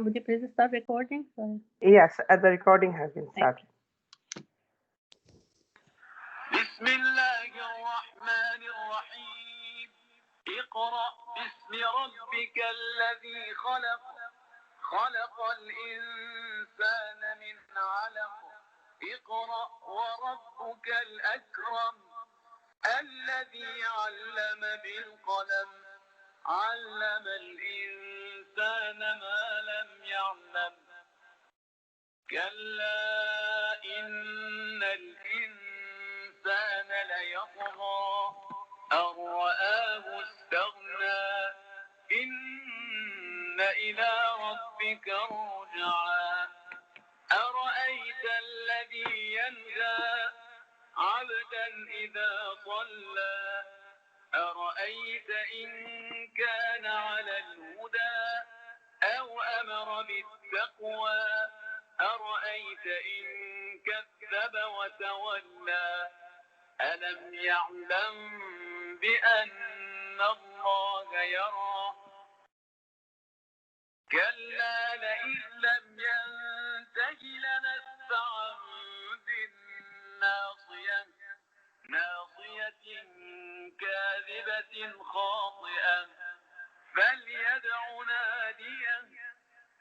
Shaitan, would you please start recording? Sorry. Yes, the recording has been started. بسم الله الرحمن الرحيم اقرأ باسم ربك الذي خلق خلق الإنسان من علق اقرأ وربك الأكرم الذي علم بالقلم علم الإنسان ما لم يعلم كلا إن الإنسان ليطغى أن رآه استغنى إن إلى ربك الرجعى أرأيت الذي ينهى عبدا إذا صلى أرأيت إن كان على الهدى أو أمر بالتقوى أرأيت إن كذب وتولى ألم يعلم بأن الله يرى كلا لئن لم ينته لنسفعا بالناصية ناصية كاذبة خاطئة فليدع ناديه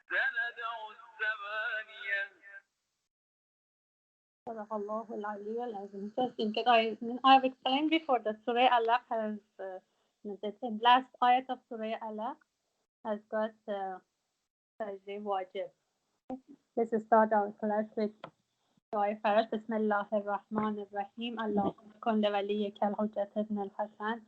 سندع الزبانية Sadaqallahu al-Ali al-Azim. Interesting. Because I've explained before that Surah Alaq has, the last ayat of Surah Alaq has got Sajda Wajib. Let's start our class with Dua Faraj. Bismillahir Rahmanir Rahim. Allahumma kun li waliyyika al-Hujjat ibn al-Hasan.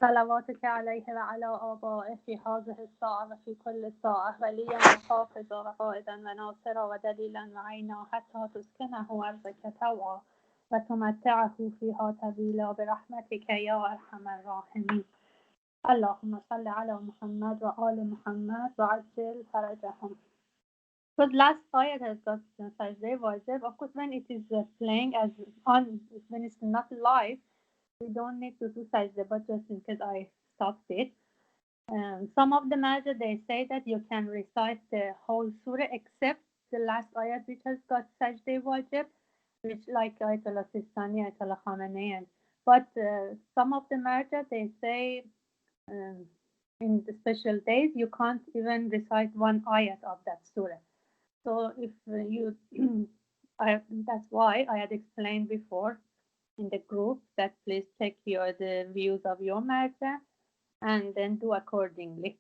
صلواتك عليه وعلى آبائه في هذه الساعة وفي كل ساعة وليا وحافظا وقائدا وناصرا ودليلا وعينا حتى تسكنه أرضك طوعا وتمتعه فيها طويلا برحمتك يا أرحم الراحمين اللهم صل على محمد وآل محمد وعجل فرجهم. So the last ayat has got Sajda Wajib. Of course, when it is playing as on, when it's not live, we don't need to do sajda, but just in case I stopped it. Some of the major they say that you can recite the whole surah except the last ayat which has got sajda wajib, which like Ayatollah Sistani, Ayatollah Khamenei. But some of the major they say in the special days you can't even recite one ayat of that surah. So if you, that's why I had explained before in the group that please check the views of your marja and then do accordingly.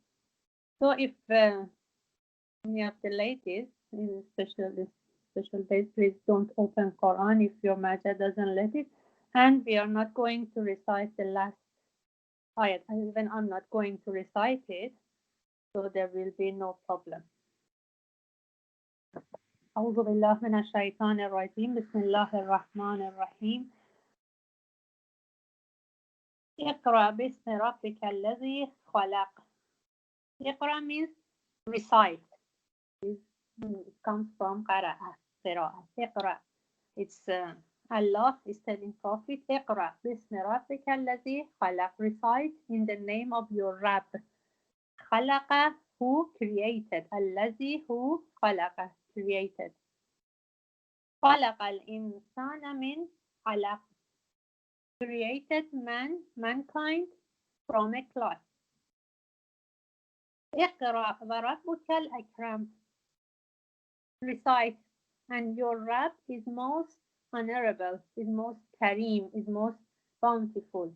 So if any of the ladies in special days, please don't open Quran if your marja doesn't let it, and we are not going to recite the last ayat. Even I'm not going to recite it, so there will be no problem. أعوذ بالله من الشيطان الرجيم بسم الله الرحمن الرحيم اقرأ باسم ربك الذي خلق. اقرأ means recite. It comes from قرأ. اقرأ. It's Allah is telling Prophet اقرأ باسم ربك الذي خلق. Recite in the name of your Rabb. خلق who created. الذي who خلق created. خلق الإنسان من علق. Created mankind from a cloth. اقرأ وربك الأكرم. Recite, and your Rabb is most honorable, is most kareem, is most bountiful.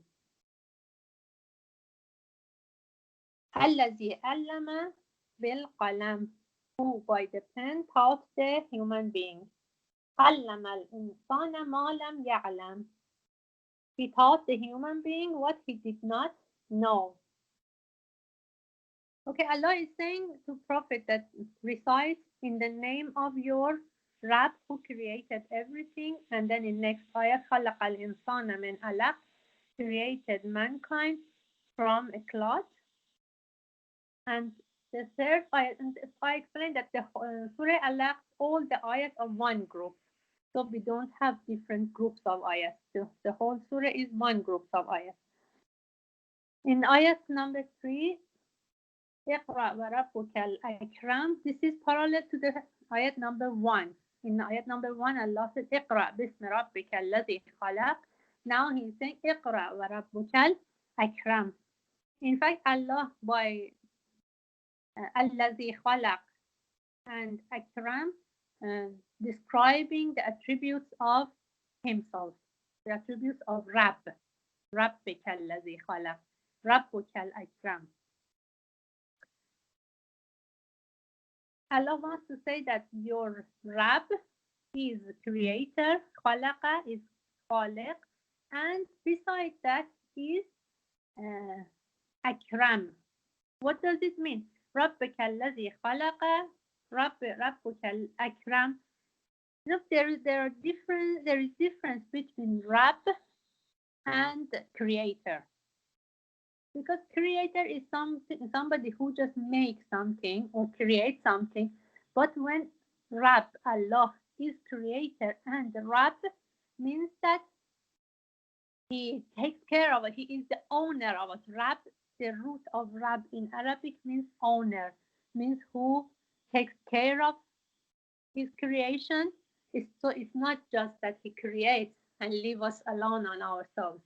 الذي علم بالقلم, who by the pen taught the human being. علم الإنسان ما لم يعلم. He taught the human being what he did not know. Okay, Allah is saying to Prophet that recite in the name of your Rabb who created everything, and then in next ayah, خلق الإنسان من علق, created mankind from a cloth. And the third ayah, and I explained that the Surah Alaq, all the ayahs are one group. So we don't have different groups of ayahs. The whole surah is one group of ayahs. In ayat number 3, اقرأ وربك الأكرم. This is parallel to the ayat number 1. In ayat number 1, Allah said, اقرأ باسم ربك الذي خلق. Now he's saying, اقرأ وربك الأكرم. In fact, Allah by الذي خلق and Akram describing the attributes of himself, the attributes of Rabb. ربك الذي خلق. ربك الأكرم. Allah wants to say that your Rabb is creator, khalaqa is khaliq, and besides that is akram. What does it mean? ربك الذي خلق, ربك الأكرم. Look, there is difference between Rabb and creator. Because creator is somebody who just makes something or creates something. But when Rabb, Allah, is creator and Rabb means that he takes care of it. He is the owner of it. Rabb, the root of Rabb in Arabic means owner, means who takes care of his creation. So it's not just that he creates and leave us alone on ourselves.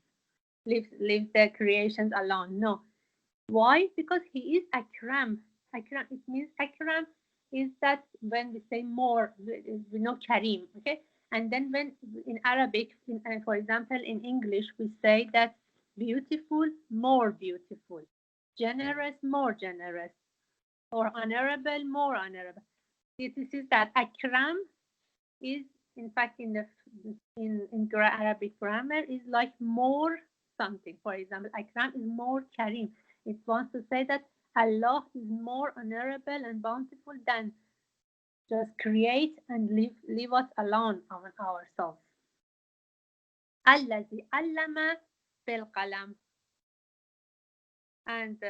Leave the creations alone. No. Why? Because he is Akram. Akram, it means Akram is that when we say more, we know Karim, okay? And then when in Arabic, for example, in English, we say that beautiful, more beautiful, generous, more generous, or honorable, more honorable. This is that Akram is, in fact, in Arabic grammar, is like more something. For example, Akram is more Karim. It wants to say that Allah is more honorable and bountiful than just create and leave us alone on ourselves. الذي علم بالقلم. And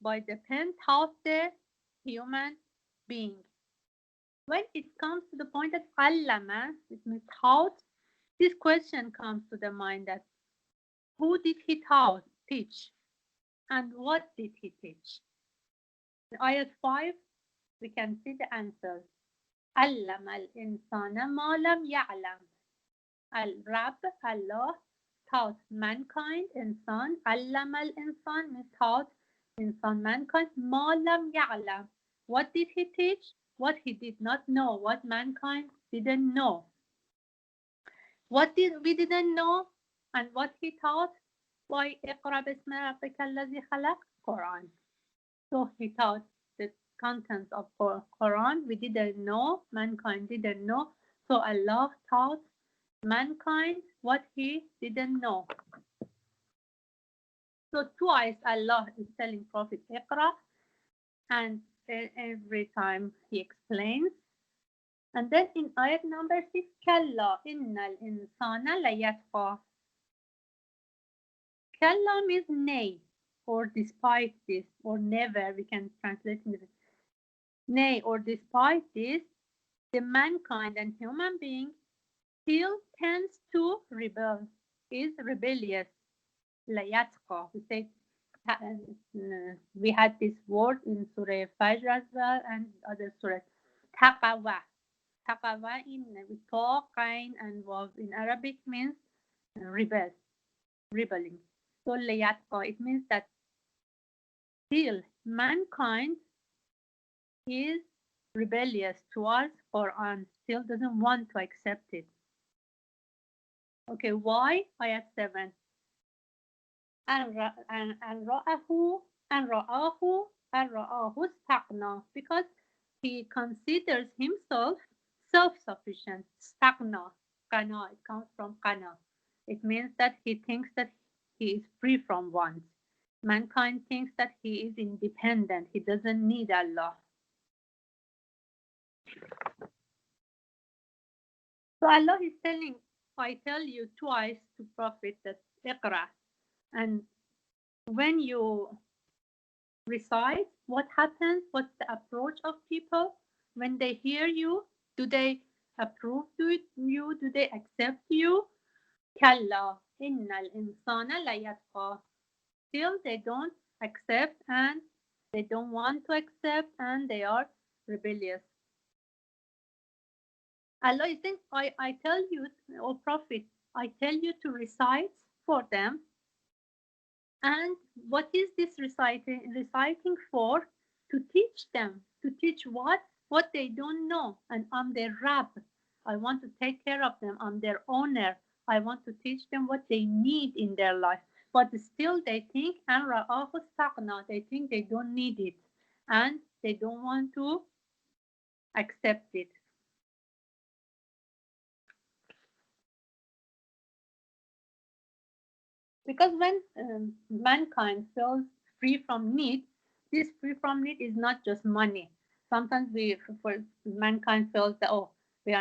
by the pen taught the human being. When it comes to the point that allama, it means taught, this question comes to the mind that who did he teach? And what did he teach? In ayat 5, we can see the answers. علم الإنسان ما لم يعلم. Al-Rabb, Allah, taught mankind, insan. علم الإنسان means taught insan, mankind. ما لم يعلم. What did he teach? What he did not know, what mankind didn't know. What did we didn't know and what he taught? Why اقرأ باسم ربك الذي خلق? Quran. So he taught the contents of Quran. We didn't know, mankind didn't know. So Allah taught mankind what he didn't know. So twice Allah is telling Prophet Iqra, and every time he explains. And then in ayat number 6, Kalla innal insana layatqa. Kalla means nay, or despite this, or never, we can translate it. Nay, or despite this, the mankind and human being still tends to rebel, is rebellious. Layatqa. We say we had this word in Surah Fajr as well and other surahs. Taqawa. Taqawa in qain and waw in Arabic means rebelling. So layatqa, it means that still mankind is rebellious towards Quran, still doesn't want to accept it. Okay, why? Ayat 7. And ra'ahu stagna, because he considers himself self-sufficient. Stagna, qana, it comes from qana. It means that he thinks that he is free from want. Mankind thinks that he is independent. He doesn't need Allah. So Allah is telling, I tell you twice to Prophet that Iqra. And when you recite, what happens? What's the approach of people? When they hear you, do they approve you? Do they accept you? Kalla innal insana layatqa. Still they don't accept and They don't want to accept and they are rebellious. Allah is saying, I tell you, O Prophet, I tell you to recite for them. And what is this reciting for? To teach them. To teach what? What they don't know. And I'm their Rab. I want to take care of them. I'm their owner. I want to teach them what they need in their life. But still they think, and ra'ahu istaghna, they think they don't need it. And they don't want to accept it. Because when mankind feels free from need, this free from need is not just money. Sometimes for mankind feels that, oh, we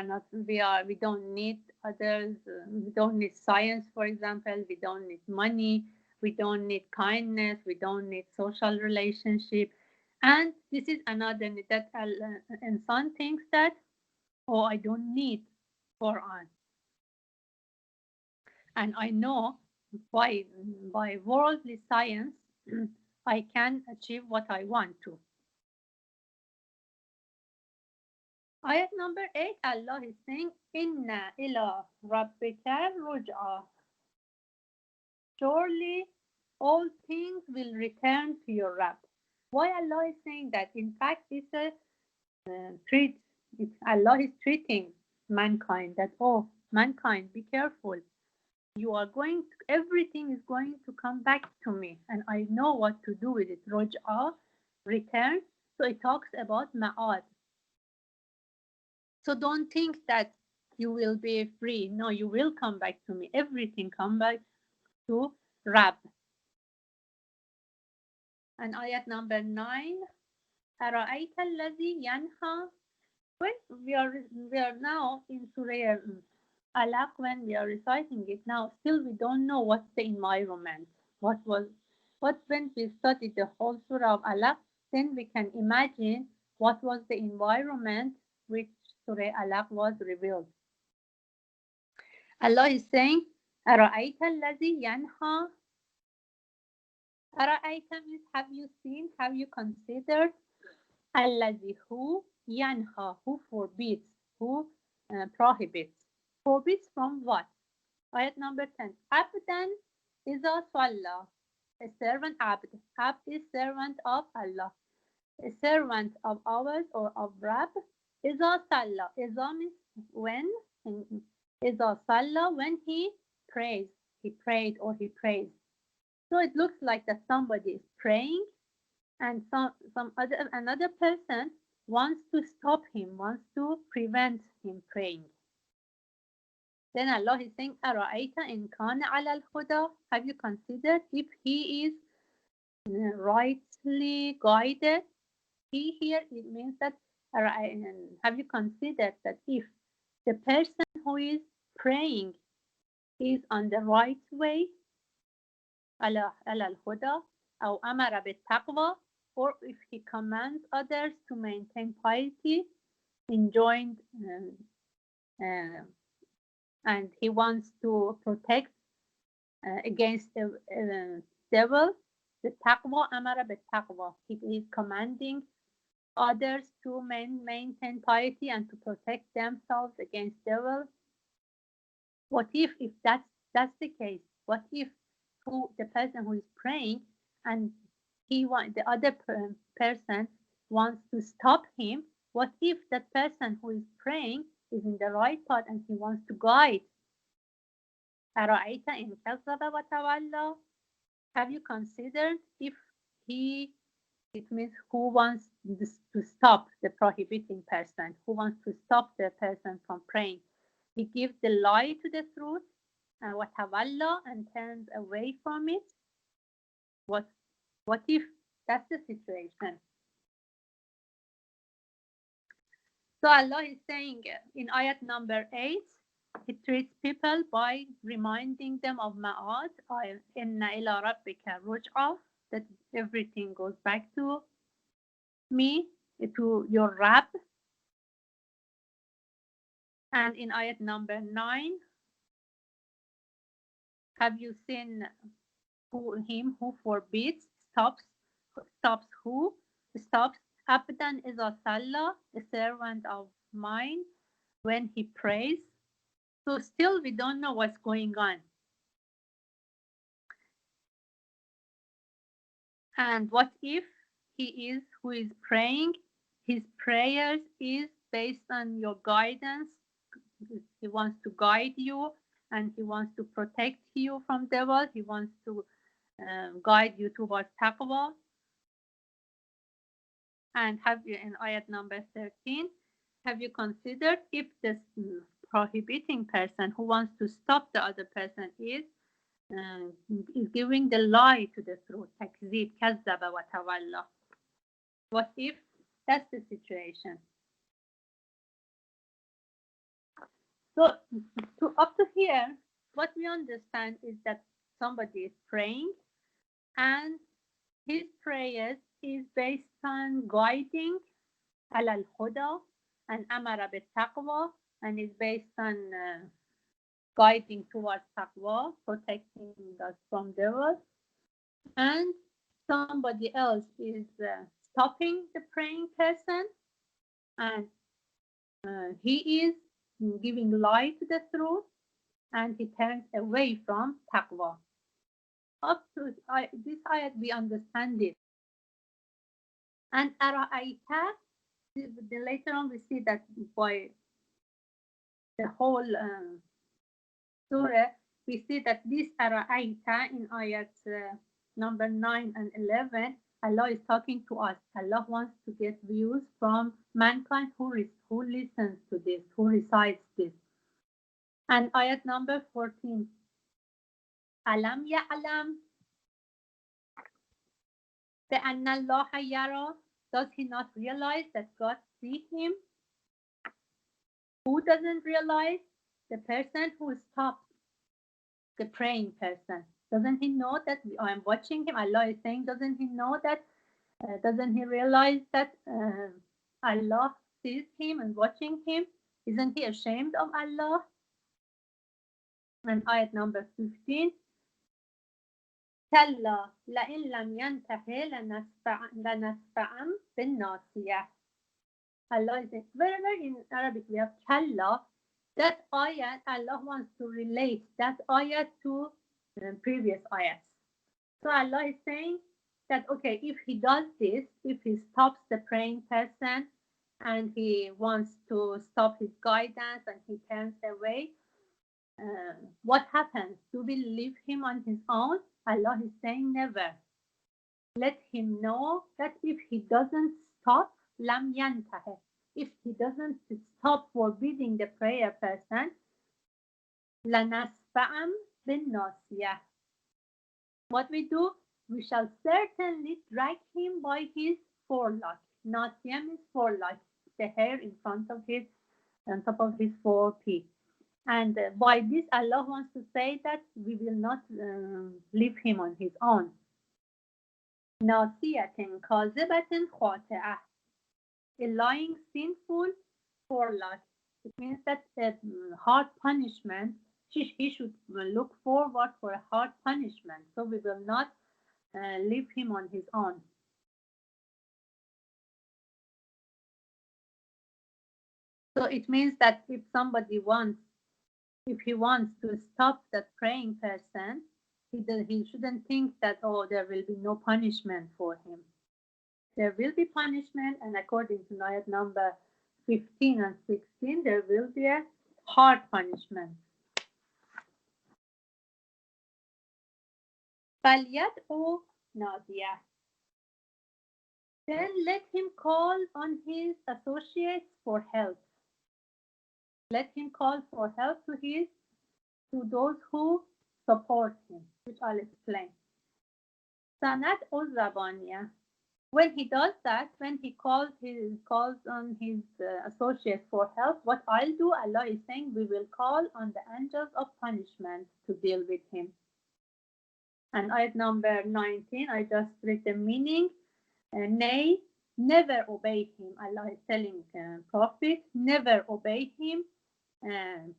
don't need others, we don't need science, for example, we don't need money, we don't need kindness, we don't need social relationship. And this is another need that insan thinks that, oh, I don't need Quran. And I know by worldly science I can achieve what I want to. Ayat number 8, Allah is saying, Inna ila rabbika ruj'a. Surely all things will return to your Rabb. Why Allah is saying that? In fact, it's a treat. Allah is treating mankind that, oh, mankind, be careful. You are going to, everything is going to come back to me and I know what to do with it. Roj'a, return. So it talks about ma'ad. So don't think that you will be free. No, you will come back to me. Everything come back to Rab. And ayat number 9. أَرَأَيْتَ الَّذِي يَنْهَى. When we are now in Surah Alaq, when we are reciting it now, still we don't know what's the environment. What when we studied the whole Surah of Alaq, then we can imagine what was the environment which Surah Alaq was revealed. Allah is saying, أَرَأَيْتَ الَّذِي يَنْهَى. أَرَأَيْتَ means have you seen, have you considered? الَّذِي who يَنْهَى, who forbids, who prohibits. Forbids from what? Ayat number 10. Abdan iza salla. A servant abd. Abd is servant of Allah. A servant of ours or of Rab. Iza salla. Iza means when. Iza salla, when he prays. He prayed or he prays. So it looks like that somebody is praying and another person wants to stop him, wants to prevent him praying. Then Allah is saying, أَرَأَيْتَ إِنْ كَانَ عَلَى الْهُدَى. Have you considered if he is rightly guided? He here, it means that, have you considered that if the person who is praying is on the right way, على الهدى, أو أمر بالتقوى, or if he commands others to maintain piety, enjoined and he wants to protect against the devil, the taqwa, amara bit-taqwa. He is commanding others to maintain piety and to protect themselves against devil. What if that's the case? What if the person who is praying and the other person wants to stop him? What if that person who is praying is in the right path and he wants to guide? أَرَأَيْتَ إِنْ كَذَّبَ وَتَوَلَّى. Have you considered if it means who wants to stop the prohibiting person, who wants to stop the person from praying? He gives the lie to the truth and وَتَوَلَّى and turns away from it. What if that's the situation? So Allah is saying in ayat number 8, He treats people by reminding them of Ma'ad, Inna ila rabbika ruj'a, that everything goes back to me, to your Rabb. And in ayat number 9, have you seen him who forbids, stops stops who? Stops Abdan Iza Salla, a servant of mine, when he prays. So still we don't know what's going on. And what if he is who is praying? His prayers is based on your guidance. He wants to guide you and he wants to protect you from devil. He wants to guide you towards taqwa. And have you in ayat number 13, have you considered if this prohibiting person who wants to stop the other person is giving the lie to the truth, takzib, kazzaba wa tawalla. What if that's the situation? So up to here, what we understand is that somebody is praying and his prayers is based on guiding al huda and amara bit taqwa, and is based on guiding towards taqwa, protecting us from devils. And somebody else is stopping the praying person, and he is giving lie to the truth, and he turns away from taqwa. Up to this ayat, we understand it. And ara'ayta, later on we see that by the whole surah, we see that this ara'ayta in ayat number 9 and 11, Allah is talking to us. Allah wants to get views from mankind who listens to this, who recites this. And ayat number 14, Alam ya'lam بأن الله يرى, does he not realize that God sees him? Who doesn't realize? The person who stops the praying person. Doesn't he know that I am watching him? Allah is saying, doesn't he know that? Doesn't he realize that Allah sees him and watching him? Isn't he ashamed of Allah? And ayat number 15, كلا لئن لم ينتهي لنسفعا بالناصية. Allah is saying, wherever in Arabic we have kalla, that ayat, Allah wants to relate that ayat to previous ayats. So Allah is saying that, okay, if he does this, if he stops the praying person and he wants to stop his guidance and he turns away, what happens? Do we leave him on his own? Allah is saying never. Let him know that if he doesn't stop, lam yantahe, if he doesn't stop forbidding the prayer person, lanasfa'am bin nasiyah. What we do? We shall certainly drag him by his forelock. Nasiyah means forelock, the hair in front of his, on top of his forehead. And by this, Allah wants to say that we will not leave him on his own. Nasiyatin kazibatin khati'ah, a lying, sinful forelock. It means that hard punishment, he should look forward for a hard punishment. So we will not leave him on his own. So it means that if somebody wants, if he wants to stop that praying person, he shouldn't think that, oh, there will be no punishment for him. There will be punishment, and according to ayat number 15 and 16, there will be a hard punishment. فَلْيَدْعُ نَادِيَهُ, then let him call on his associates for help. Let him call for help to those who support him, which I'll explain. Sanat Zabaniya. When he does that, when he calls on his associates for help, what I'll do, Allah is saying, we will call on the angels of punishment to deal with him. And ayat number 19, I just read the meaning. Nay, never obey him. Allah is telling Prophet, never obey him.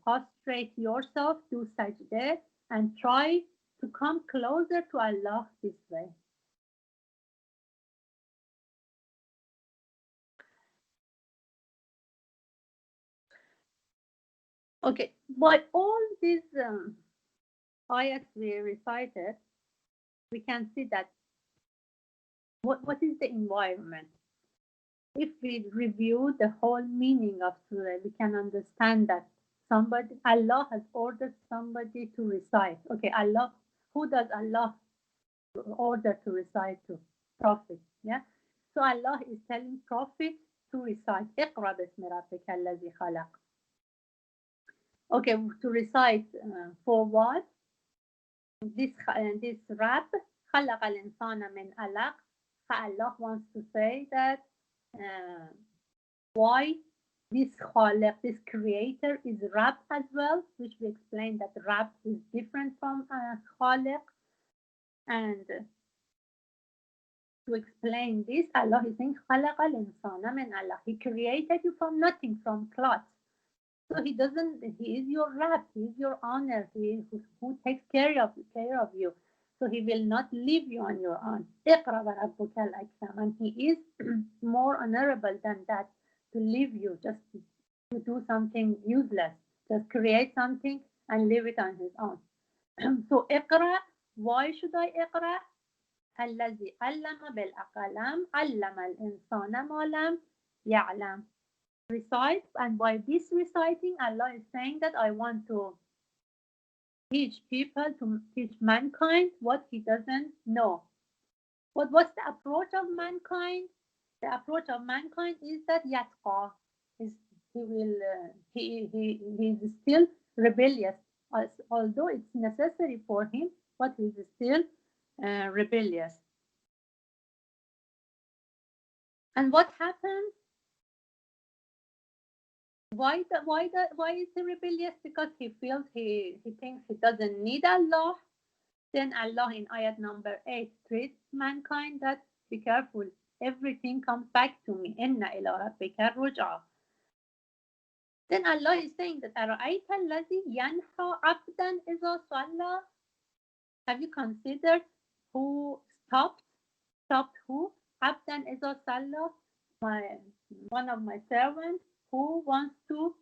Prostrate yourself, do sajdah, and try to come closer to Allah this way. Okay, by all these ayats we recited, we can see that what is the environment. If we review the whole meaning of surah, we can understand that Allah has ordered somebody to recite. Okay, Allah, who does Allah order to recite to? Prophet. Yeah. So Allah is telling Prophet to recite. اقرأ باسم ربك الذي خلق. Okay, to recite for what? This rab خلق الإنسان من علق. Allah wants to say that why this khaliq, this creator, is Rab as well, which we explained that Rab is different from khaliq. And to explain this, Allah is saying خلق الإنسان من علق. He created you from nothing, from cloth. So he is your Rab, he is your honor, he is who takes care of you. So he will not leave you on your own. اقرأ وربك الأكرم. And he is more honorable than that, to leave you just to do something useless, just create something and leave it on his own. So اقرأ, why should I اقرأ? الذي علم بالقلم علم الإنسان ما لم يعلم. Recite, and by this reciting, Allah is saying that I want to teach people, to teach mankind what he doesn't know. What's the approach of mankind? The approach of mankind is that yatqa, is he is still rebellious, although it's necessary for him, but he is still rebellious. And what happens? Why is he rebellious? Because he feels he thinks he doesn't need Allah. Then Allah in ayat number 8 treats mankind that be careful, everything comes back to me. Inna ila rabbika ruj'a. Then Allah is saying that أَرَأَيْتَ الَّذِي يَنْهَى عَبْدًا إِذَا صَلَّى. Have you considered who stopped who? عَبْدًا إِذَا صَلَّى, one of my servants who wants to,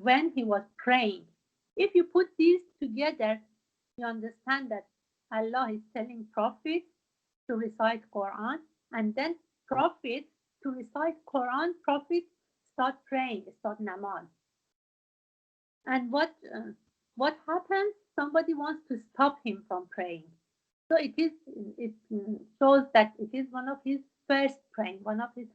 when he was praying. If you put these together, you understand that Allah is telling prophets to recite Quran, and then prophets to recite Quran, prophets start praying, start namaz. And what happens? Somebody wants to stop him from praying. So it shows that it is one of his first praying, one of his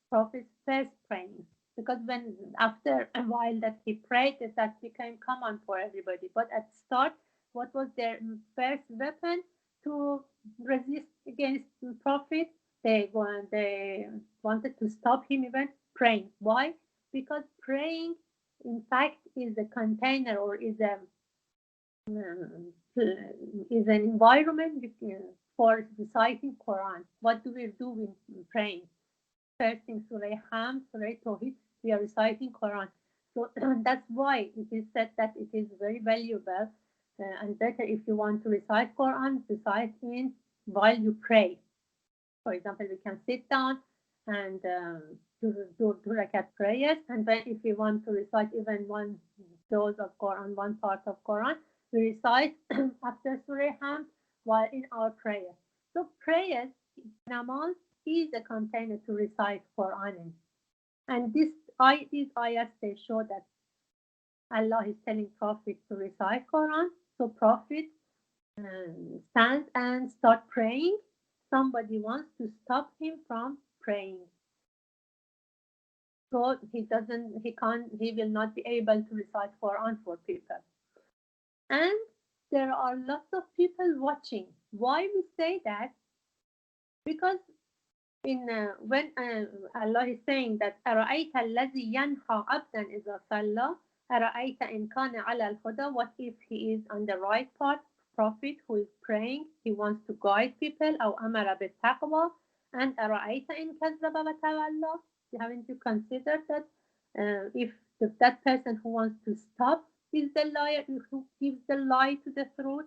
prophets' first praying. Because when after a while that he prayed, that became common for everybody. But at start, what was their first weapon to resist against the prophet? They wanted to stop him even praying. Why? Because praying, in fact, is a container, or is an environment for reciting Quran. What do we do with praying? First in Surah Ham, Surah Tawhid, we are reciting Quran. So that's why it is said that it is very valuable and better if you want to recite Quran, recite in while you pray. For example, we can sit down and do rakat prayers, and then if we want to recite even one dose of Quran, one part of Quran, we recite after Surah Ham while in our prayer. So prayers, namaz, is a container to recite Quran in. And these ayats, they show that Allah is telling Prophet to recite Quran. So Prophet stands and start praying. Somebody wants to stop him from praying. So he will not be able to recite Quran for people. And there are lots of people watching. Why we say that? Because when Allah is saying that أَرَأَيْتَ الَّذِي يَنْهَى عَبْدًا إِذَا صَلَّى أَرَأَيْتَ إِنْ كَانَ عَلَى الْهُدَى. What if he is on the right path, prophet who is praying, he wants to guide people, أو أمر بالتقوى. And أَرَأَيْتَ إِنْ كَذَّبَ وَتَوَلَّى. Haven't you considered that if that person who wants to stop is the liar, who gives the lie to the truth?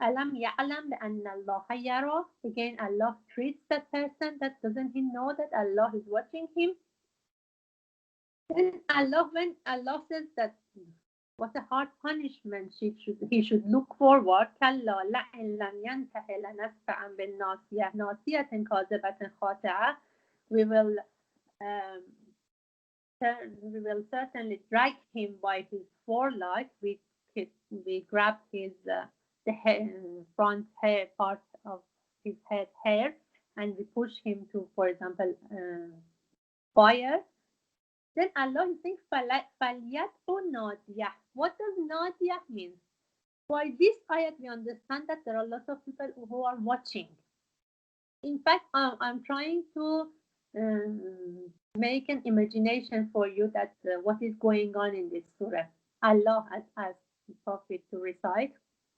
Alam ya'lam بأن الله يرى. Again, Allah treats that person that doesn't he know that Allah is watching him? Then when Allah says that what a hard punishment he should look forward. كلا لئن لم ينته لنسفعا بالناصية ناصية كاذبة خاطئة. We will certainly drag him by his forelock. We grab his the front hair part of his head hair, and we push him to, for example, fire. Then Allah thinks فَلْيَدْعُ نَادِيَهُ. What does nadiyah mean? By this ayat, we understand that there are lots of people who are watching. In fact, I'm trying to make an imagination for you that what is going on in this surah. Allah has asked the Prophet to recite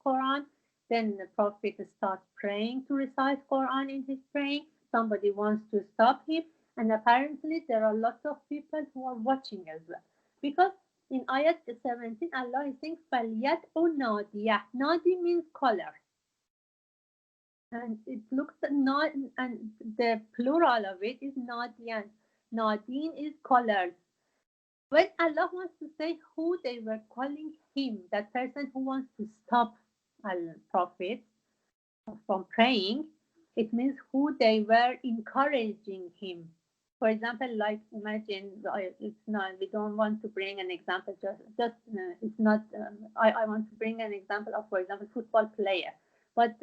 Quran. Then the Prophet starts praying to recite Quran in his praying. Somebody wants to stop him. And apparently there are lots of people who are watching as well. Because in ayat 17, Allah is saying, فَلْيَدْعُ نَادِيَهُ. Nadi means color. And it looks not, and the plural of it is Nadiyan. Nadine is colors. When Allah wants to say who they were calling him, that person who wants to stop al-Prophet from praying, it means who they were encouraging him. For example, like imagine, it's not, we don't want to bring an example, it's not, I want to bring an example of, for example, football player. But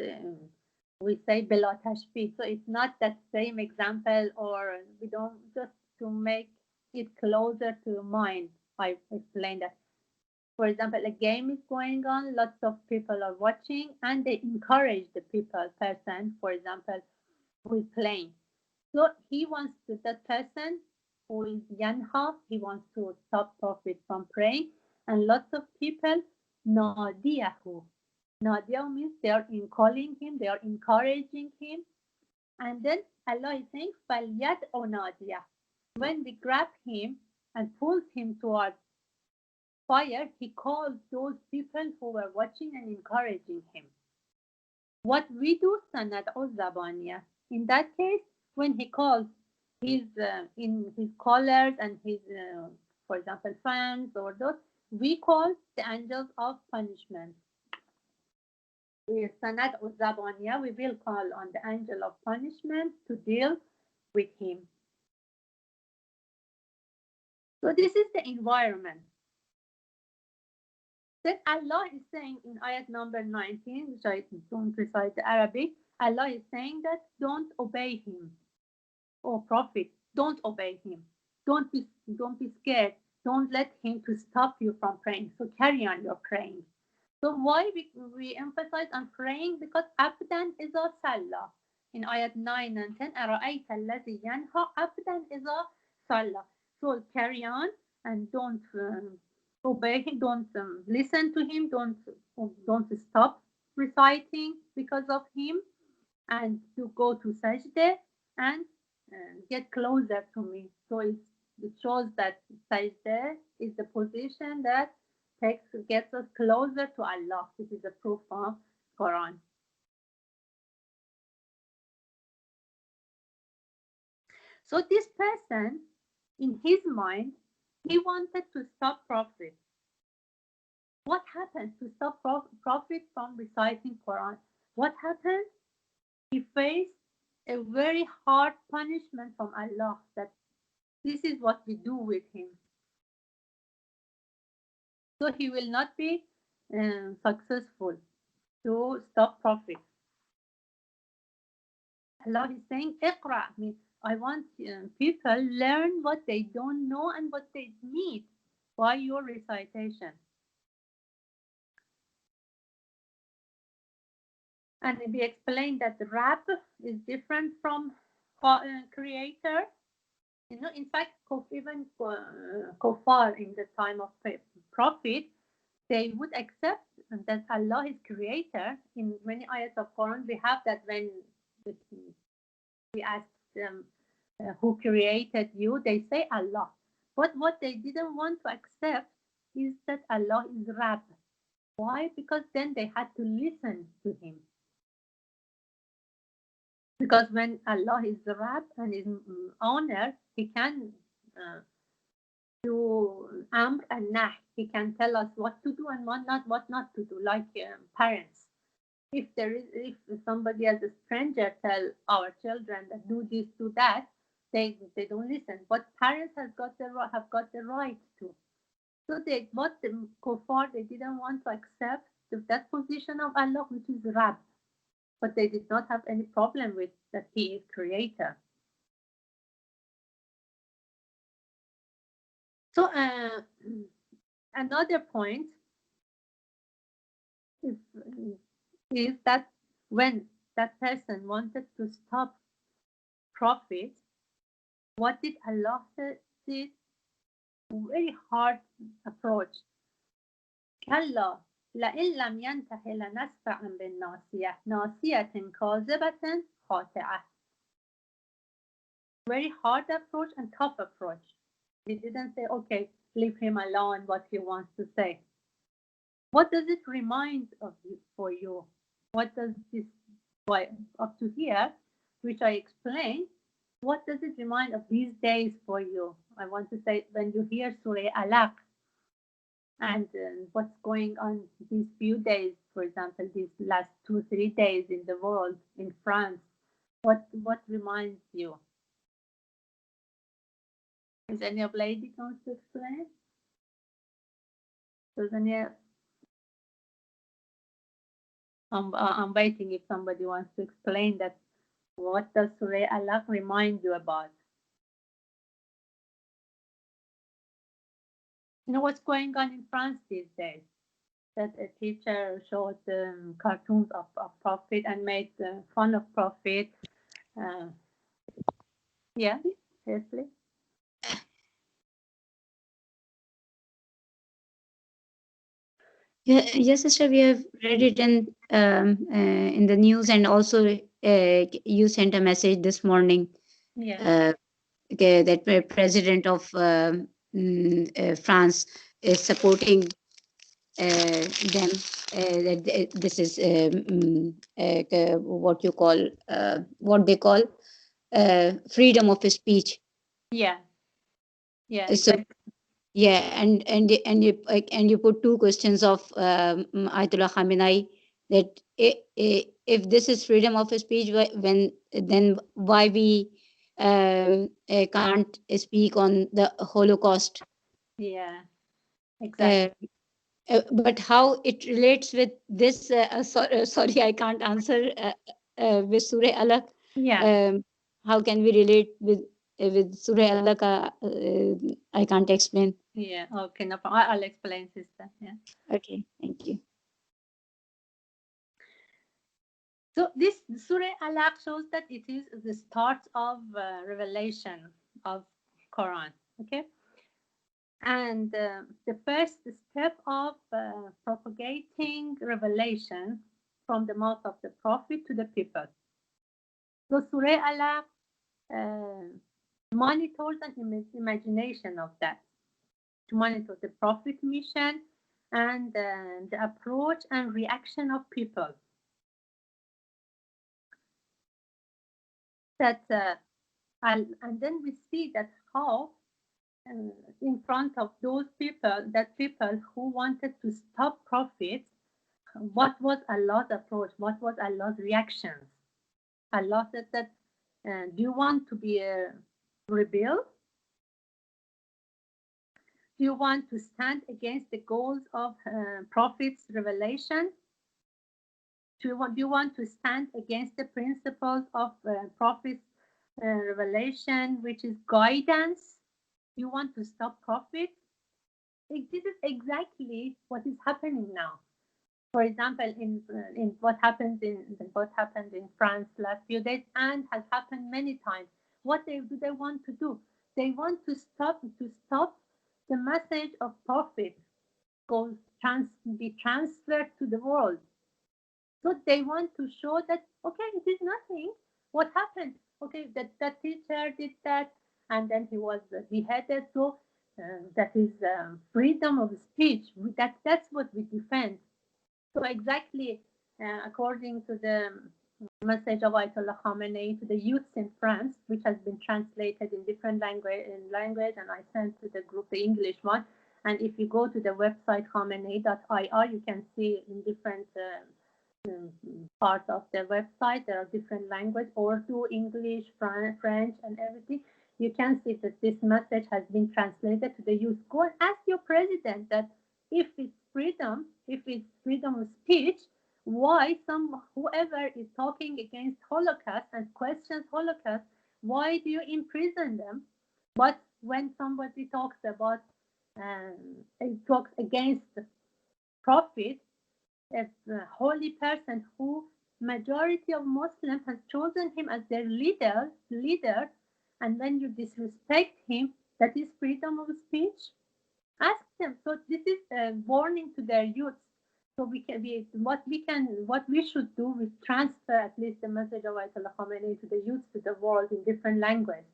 we say Bela Tashbih. So it's not that same example, or we don't, just to make it closer to mind. I explained that. For example, a game is going on, lots of people are watching, and they encourage the person, for example, who is playing. So he wants to, that person who is yanha, he wants to stop Prophet from praying, and lots of people, nadiyahu. Nadia means they are calling him, they are encouraging him. And then Allah is saying, فَلْيَدْعُ نَادِيَهُ. When we grab him and pull him towards fire, he calls those people who were watching and encouraging him. What we do, سَنَدْعُ الزَّبَانِيَةِ. In that case, when he calls his in his callers and his, for example, fans or those, we call the angels of punishment. We will call on the angel of punishment to deal with him. So this is the environment. Then Allah is saying in ayat number 19, which I don't recite the Arabic, Allah is saying that don't obey him. Oh Prophet, don't obey him. Don't be scared. Don't let him to stop you from praying. So carry on your praying. So why we emphasize on praying? Because abdan is a salah. In ayat 9 and 10, أَرَأَيْتَ الَّذِي يَنْهَى abdan is a salah. So carry on and don't obey him, don't listen to him, don't stop reciting because of him, and to go to sajdah and get closer to me. So it shows that sajdah is the position that gets us closer to Allah. This is a proof of Quran. So this person, in his mind, he wanted to stop Prophet. What happened to stop Prophet from reciting Quran? What happened? He faced a very hard punishment from Allah, that this is what we do with him. So he will not be successful to stop Prophet. Allah is saying, Iqra, means I want people learn what they don't know and what they need by your recitation. And we explained that rap is different from creator. You know, in fact, even Kufar in the time of Prophet, they would accept that Allah is creator. In many ayats of Quran, we have that when we ask them who created you, they say Allah. But what they didn't want to accept is that Allah is Rabb. Why? Because then they had to listen to him. Because when Allah is the Rabb and is owner, he can to Amr and Nah. He can tell us what to do and what not to do, like parents. If somebody as a stranger tell our children that do this, do that, they don't listen. But parents have got the right to. So what the kuffar, they didn't want to accept that position of Allah, which is Rab, but they did not have any problem with that He is Creator. So another point is that when that person wanted to stop profit, what did Allah did? Very hard approach. كلا لئن لم ينته لنسفعا بالناصية ناصية كاذبة خاطئة. Very hard approach and tough approach. He didn't say, okay, leave him alone, what he wants to say. What does it remind of you for you? What does this, up to here, which I explained, what does it remind of these days for you? I want to say, when you hear Surah Alaq and what's going on these few days, for example, these last 2-3 days in the world, in France, what reminds you? Is any of lady going to explain? Does any? I'm waiting if somebody wants to explain that. What does Surah Alaq remind you about? You know what's going on in France these days? That a teacher showed cartoons of Prophet and made fun of Prophet. Yeah, yes, please. Yeah, yes, sister, we have read it in the news, and also you sent a message this morning. Yeah. That the president of France is supporting them. That this is what you call what they call freedom of speech. Yeah. Yeah. So Exactly. yeah, and you put two questions of Ayatollah Khamenei, that if this is freedom of speech, then why we can't speak on the Holocaust? Yeah. Exactly. But how it relates with this? Sorry, I can't answer with Surah Alaq. Yeah. How can we relate with Surah Alaq? I can't explain. Yeah. Okay. No problem. I'll explain, sister. Yeah. Okay, thank you. So this Surah Alaq shows that it is the start of revelation of Quran. Okay. And the first step of propagating revelation from the mouth of the Prophet to the people. So Surah Alaq monitors an imagination of that, to monitor the Prophet mission and the approach and reaction of people. That and then we see that how in front of those people, that people who wanted to stop Prophet, what was Allah's approach? What was Allah's reactions? Allah said that, do you want to be a rebel? Do you want to stand against the goals of Prophet's revelation? Do you want to stand against the principles of Prophet's revelation, which is guidance? You want to stop Prophet? This is exactly what is happening now. For example, in what happened in France last few days, and has happened many times. What do they want to do? They want to stop the message of Prophet be transferred to the world. So they want to show that, okay, it is nothing. What happened? Okay, that teacher did that, and then he was beheaded. So that is freedom of speech. That's what we defend. So exactly according to the message of Ayatollah Khamenei to the youths in France, which has been translated in different language, and I sent to the group the English one. And if you go to the website khamenei.ir, you can see in different parts of the website there are different languages, Urdu, English, French, and everything. You can see that this message has been translated to the youth. Go and ask your president that if it's freedom of speech, why whoever is talking against Holocaust and questions Holocaust, why do you imprison them? But when somebody talks about talks against Prophet, a holy person who majority of Muslims has chosen him as their leader, and when you disrespect him, that is freedom of speech. Ask them. So this is a warning to their youth. So what we should do is transfer at least the message of Ayatollah Khamenei to the youth, to the world in different languages.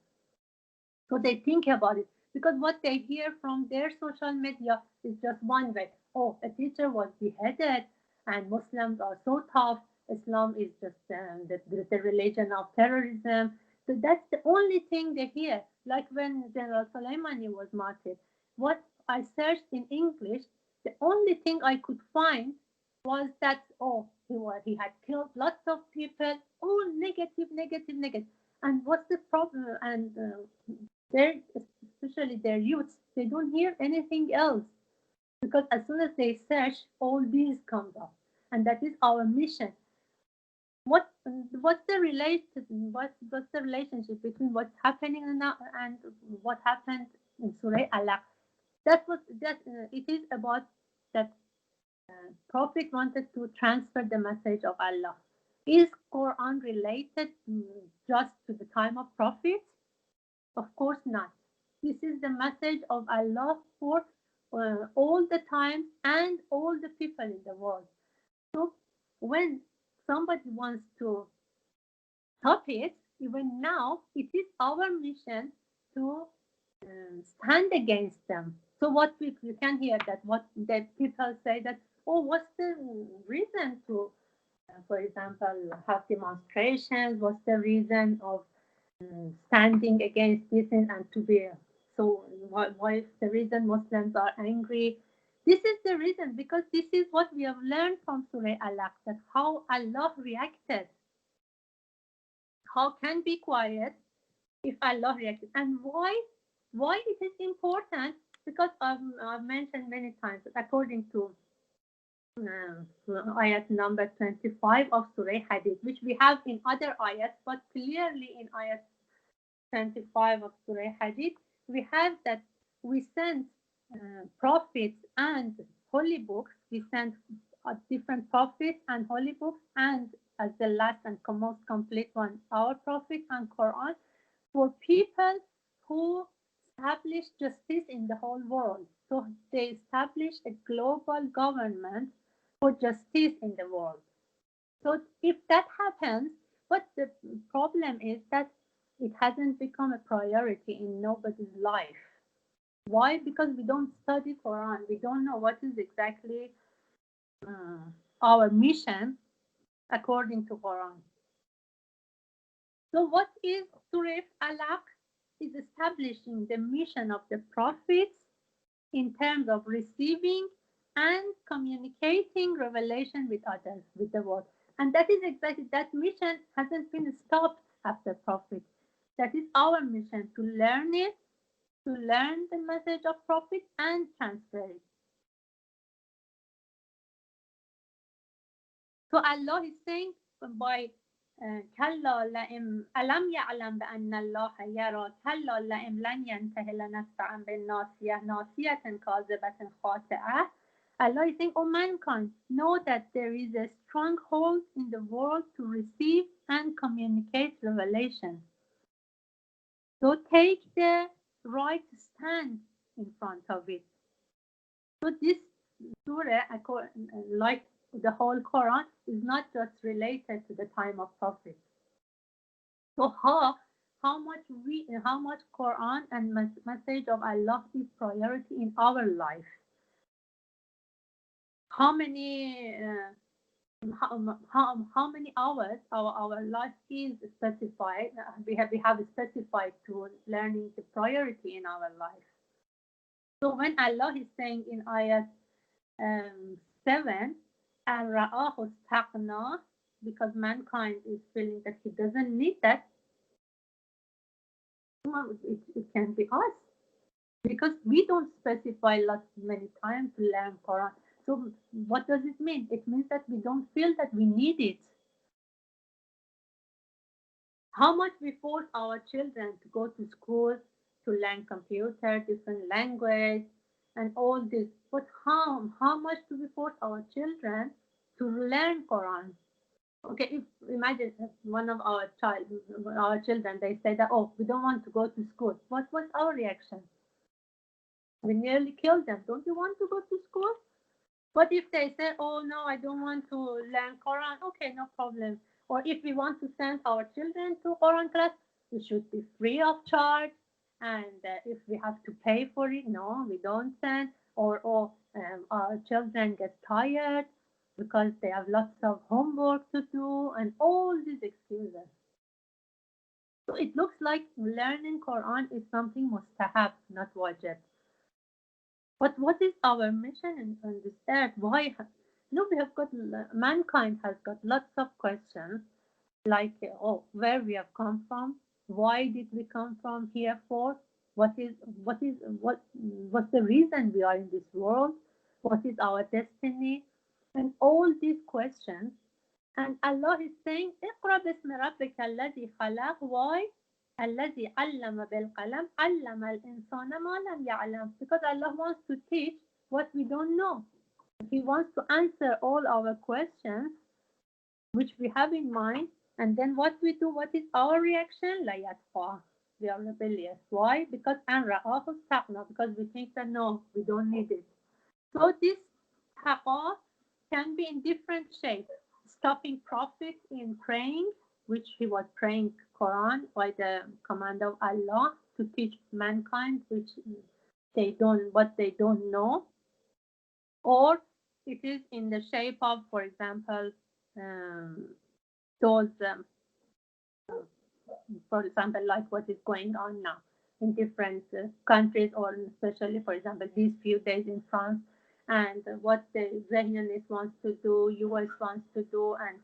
So they think about it, because what they hear from their social media is just one way. Oh, a teacher was beheaded, and Muslims are so tough. Islam is just the religion of terrorism. So that's the only thing they hear. Like when General Soleimani was martyred, what I searched in English, the only thing I could find was that, oh, he had killed lots of people. Oh, negative. And what's the problem? And especially their youths, they don't hear anything else, because as soon as they search, all these comes up, and that is our mission. What's the relationship between what's happening now and what happened in Surah Alaq? It is about that Prophet wanted to transfer the message of Allah. Is Quran related just to the time of Prophet? Of course not. This is the message of Allah for all the time and all the people in the world. So when somebody wants to stop it, even now, it is our mission to stand against them. So you can hear that people say that, oh, what's the reason to, for example, have demonstrations? What's the reason of standing against this and to be so? Why is the reason Muslims are angry? This is the reason, because this is what we have learned from Surah Alaq, that how Allah reacted. How can be quiet if Allah reacted? And why it is important? Because I've mentioned many times that according to ayat number 25 of Surah Hadid, which we have in other ayats, but clearly in ayat 25 of Surah Hadid, we have that we sent prophets and holy books. We sent different prophets and holy books, and as the last and most complete one, our prophet and Quran, for people who establish justice in the whole world. So they established a global government for justice in the world. So if that happens, but the problem is that it hasn't become a priority in nobody's life. Why? Because we don't study Quran. We don't know what is exactly our mission according to Quran. So what is Surah Alaq? Is establishing the mission of the prophets in terms of receiving and communicating revelation with others, with the world. And that is exactly, that mission hasn't been stopped after Prophet. That is our mission, to learn it, to learn the message of Prophet and transfer it. So Allah is saying by كلا لئن ألم يعلم بأن الله يرى كلا لئن لن ينتهي لنسفعا بالناصية ناصية كاذبة خاطئة. Allah is saying, oh mankind, know that there is a stronghold in the world to receive and communicate revelation. So take the right stand in front of it. So this surah, like the whole Quran, is not just related to the time of Prophet. So how much Quran and message of Allah is priority in our life? How many how many hours our life is specified. We have specified to learning the priority in our life. So when Allah is saying in ayat 7, and ra'ahu istaghna, because mankind is feeling that he doesn't need that, it can be us, because we don't specify lots many times to learn Quran. So what does it mean? It means that we don't feel that we need it. How much we force our children to go to school to learn computer, different language, and all this. But how much do we force our children to learn Quran? Okay, if imagine one of our children, they say that, oh, we don't want to go to school. What was our reaction? We nearly killed them. Don't you want to go to school? But if they say, oh no, I don't want to learn Quran, okay, no problem. Or if we want to send our children to Quran class, it should be free of charge. And if we have to pay for it, no, we don't send. Or our children get tired because they have lots of homework to do, and all these excuses. So it looks like learning Quran is something mustahab, not wajib. But what is our mission on this earth? Why? We have got, mankind has got lots of questions, like, oh, where we have come from, why did we come from here for, what's the reason we are in this world, what is our destiny, and all these questions. And Allah is saying, اقرأ باسم ربك الذي خلق. Why? الذي علم بالقلم علم الإنسان ما لم يعلم. Because Allah wants to teach what we don't know. He wants to answer all our questions which we have in mind. And then what we do, what is our reaction? لا يدفع. We are rebellious. Why? Because أن رآه استغنى. Because we think that no, we don't need it. So this taqwa can be in different shapes. Stopping Prophet in praying, which he was praying Quran by the command of Allah to teach mankind what they don't know. Or it is in the shape of, for example, those, for example, like what is going on now in different countries, or especially, for example, these few days in France, and what the Zionist wants to do, US wants to do, and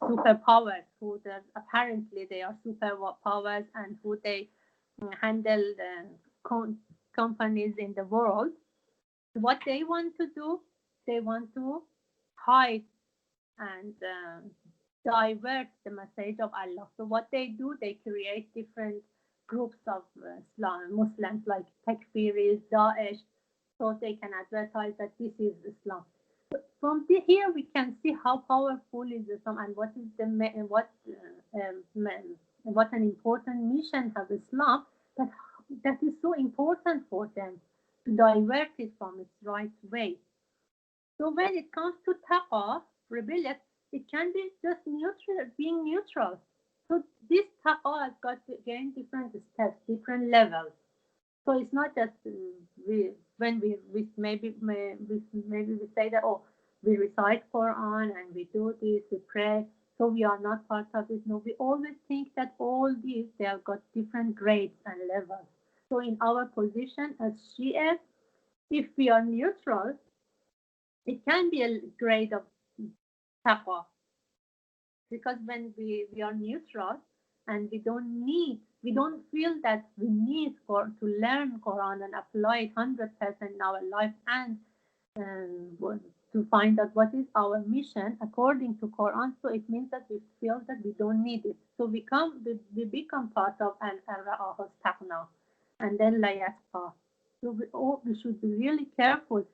superpowers who apparently they are superpowers, and who they handle the companies in the world. What they want to do, they want to hide and divert the message of Allah. So what they do, they create different groups of Muslims, like Takfiris, Daesh, so they can advertise that this is Islam. So from here we can see how powerful is Islam, and what is what an important mission has Islam, that is so important for them to divert it from its right way. So when it comes to taqwa, rebellion, it can be just neutral, being neutral. So this taqwa has got, again, different steps, different levels. So it's not just when we maybe we say that, oh, we recite Quran and we do this, we pray, so we are not part of it. No, we always think that all these, they have got different grades and levels. So in our position as Shia, if we are neutral, it can be a grade of taqwa, because when we are neutral and we don't feel that we need to learn Quran and apply it 100% in our life, and to find out what is our mission according to Quran. So it means that we feel that we don't need it. So we become part of an ra'ahu istaghna, and then la yasqa. So we should be really careful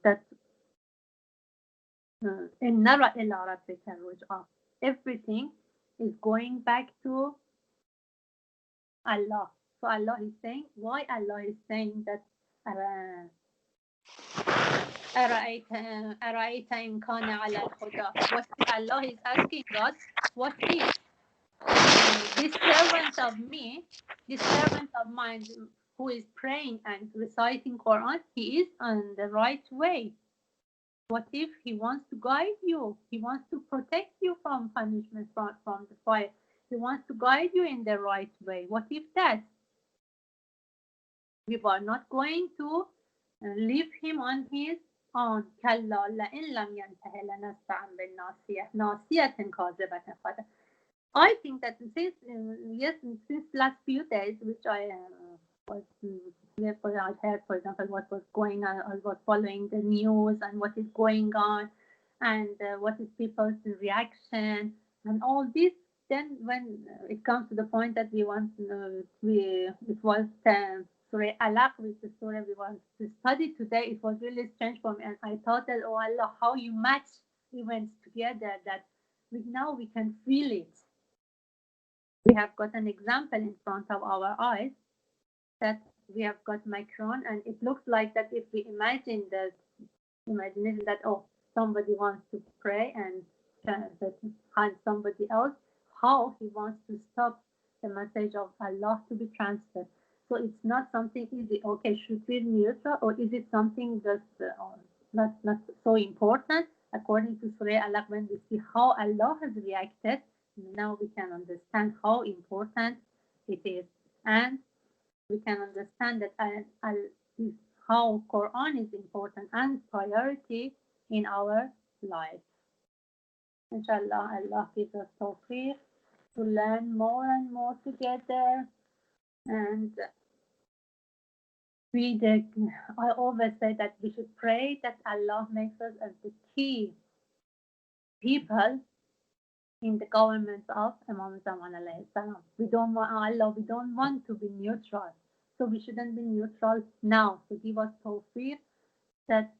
that in nara ila rabbika ruj'a. Everything is going back to Allah. So Allah is saying, why Allah is saying that أرأيت إن كان على الهدى. What Allah is asking us, what if this servant of mine who is praying and reciting Quran, he is on the right way. What if he wants to guide you? He wants to protect you from punishment, from the fire. He wants to guide you in the right way. What if that? We were not going to leave him on his own. كلا لئن لم ينته لنسفعا بالناصية ناصية كاذبة خاطئة. I think that since since last few days, which I was I heard, for example, what was going on, I was following the news and what is going on, and what is people's reaction and all this. Then when it comes to the point that we want, it was Surah Alaq, which is the surah we want to study today. It was really strange for me, and I thought that, oh Allah, how you match events together that now we can feel it. We have got an example in front of our eyes that we have got Macron, and it looks like that if we imagine that oh, somebody wants to pray and find somebody else, how he wants to stop the message of Allah to be transferred. So it's not something easy. Okay, should we be neutral, or is it something that's not so important? According to Surah Alaq, when we see how Allah has reacted, now we can understand how important it is, and we can understand that how Quran is important and priority in our life. Inshallah, Allah gives us tawfiq to learn more and more together, and I always say that we should pray that Allah makes us as the key people in the government of Imam Zaman alayhi salam. We don't want to be neutral. So we shouldn't be neutral now. To give us tawfiq that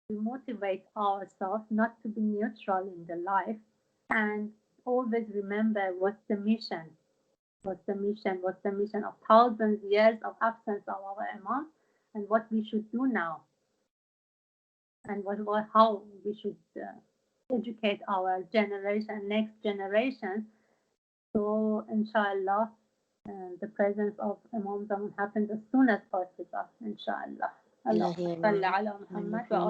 we motivate ourselves not to be neutral in the life, and always remember what's the mission of thousands of years of absence of our Imam, and what we should do now, and how we should educate our next generation. So inshallah, the presence of Imam Zaman happens as soon as possible, inshallah. اللهم صل على محمد